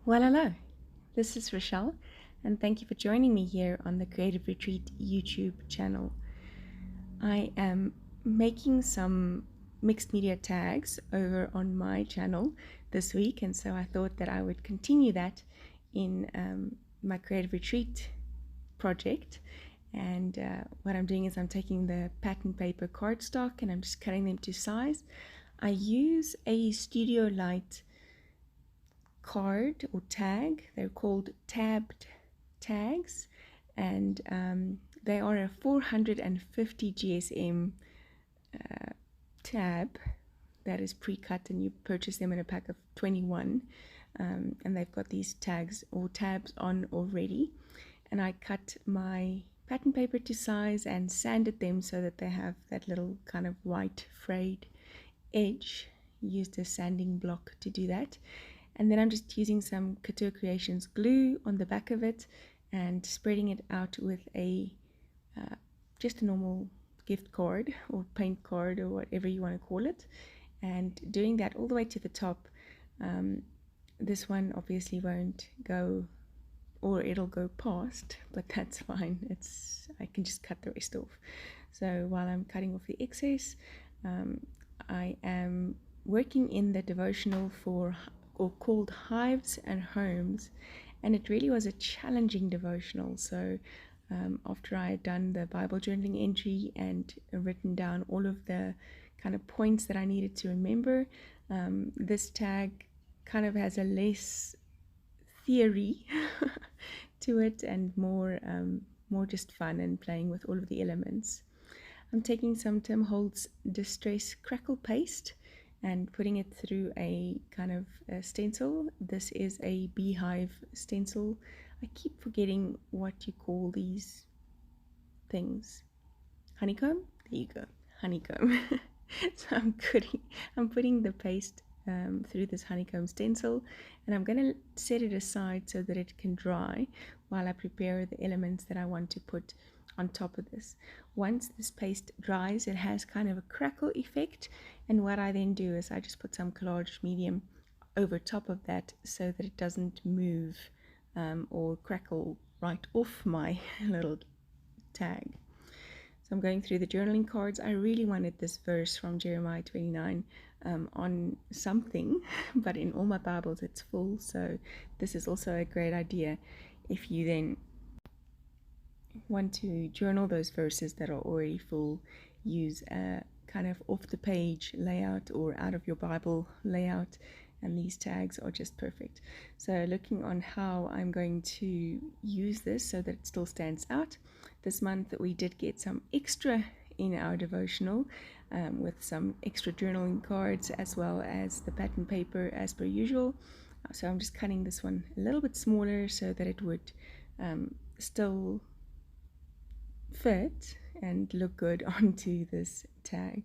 Well, hello, this is Rochelle, and thank you for joining me here on the Creative Retreat YouTube channel. I am making some mixed media tags over on my channel this week, and so I thought that I would continue that in my Creative Retreat project. And what I'm doing is I'm taking the pattern paper cardstock and I'm just cutting them to size. I use a Studio Light card or tag. They're called tabbed tags, and they are a 450 GSM tab that is pre-cut, and you purchase them in a pack of 21, and they've got these tags or tabs on already. And I cut my pattern paper to size and sanded them so that they have that little kind of white frayed edge. Used a sanding block to do that. And then I'm just using some Couture Creations glue on the back of it and spreading it out with a just a normal gift card or paint card or whatever you want to call it, and doing that all the way to the top. This one obviously won't go, or it'll go past, but that's fine. I can just cut the rest off. So while I'm cutting off the excess, I am working in the devotional called Hives and Homes, and it really was a challenging devotional. So after I had done the Bible journaling entry and written down all of the kind of points that I needed to remember, this tag kind of has a less theory to it and more just fun and playing with all of the elements. I'm taking some Tim Holtz Distress Crackle paste and putting it through a kind of a stencil. This is a beehive stencil. I keep forgetting what you call these things. Honeycomb? There you go, honeycomb. So I'm putting the paste through this honeycomb stencil, and I'm going to set it aside so that it can dry while I prepare the elements that I want to put on top of this. Once this paste dries, it has kind of a crackle effect, and what I then do is I just put some Collage Medium over top of that so that it doesn't move or crackle right off my little tag. So I'm going through the journaling cards. I really wanted this verse from Jeremiah 29 on something, but in all my Bibles it's full, so this is also a great idea if you then want to journal those verses that are already full. Use a kind of off the page layout or out of your Bible layout, and these tags are just perfect. So looking on how I'm going to use this so that it still stands out. This month we did get some extra in our devotional with some extra journaling cards as well as the pattern paper as per usual. So I'm just cutting this one a little bit smaller so that it would still fit and look good onto this tag.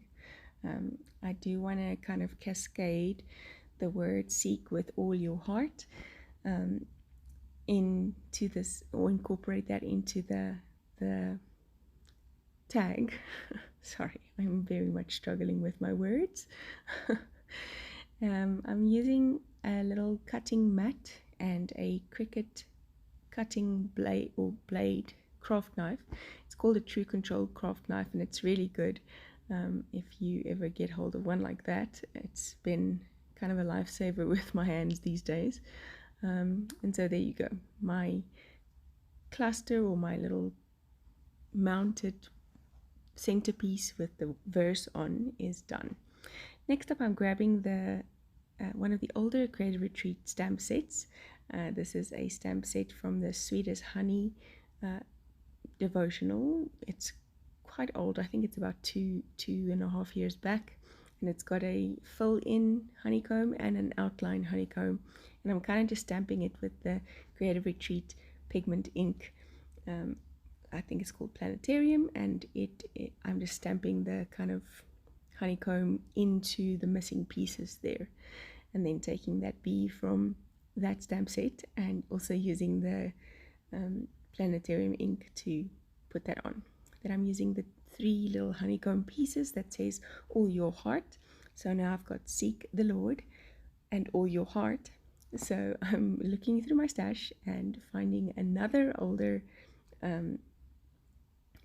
I do want to kind of cascade the word seek with all your heart into this, or incorporate that into the tag. Sorry, I'm very much struggling with my words. I'm using a little cutting mat and a Cricut cutting blade craft knife. It's called a True Control craft knife, and it's really good. If you ever get hold of one like that, it's been kind of a lifesaver with my hands these days. And so there you go, my cluster or my little mounted centerpiece with the verse on is done. Next up, I'm grabbing the one of the older Creative Retreat stamp sets. This is a stamp set from the Sweet as Honey devotional. It's quite old. I think it's about two and a half years back, and it's got a fill-in honeycomb and an outline honeycomb, and I'm kind of just stamping it with the Creative Retreat Pigment ink. I think it's called Planetarium, and I'm just stamping the kind of honeycomb into the missing pieces there, and then taking that bee from that stamp set and also using the Planetarium ink to put that on. Then I'm using the 3 little honeycomb pieces that says all your heart. So now I've got seek the Lord and all your heart. So I'm looking through my stash and finding another older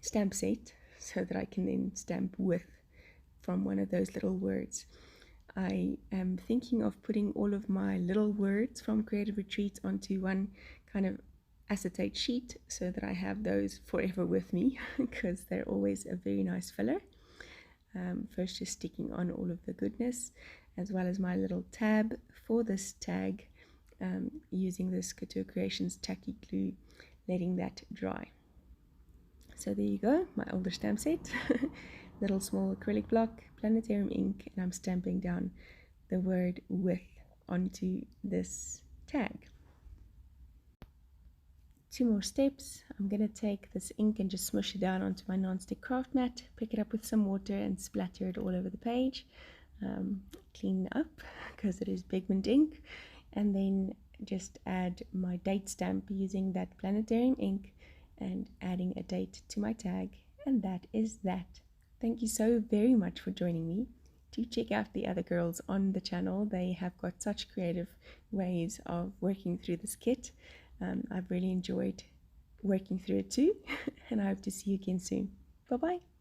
stamp set so that I can then stamp with from one of those little words. I am thinking of putting all of my little words from Creative Retreats onto one kind of acetate sheet so that I have those forever with me because they're always a very nice filler. First just sticking on all of the goodness, as well as my little tab for this tag, using this Couture Creations tacky glue, letting that dry. So there you go, my older stamp set. Little small acrylic block, planetarium ink, and I'm stamping down the word with onto this tag. 2 more steps. I'm going to take this ink and just smush it down onto my non-stick craft mat, pick it up with some water and splatter it all over the page. Clean up because it is pigment ink, and then just add my date stamp using that planetarium ink and adding a date to my tag, and that is that. Thank you so very much for joining me. Do check out the other girls on the channel. They have got such creative ways of working through this kit. I've really enjoyed working through it too, and I hope to see you again soon. Bye bye.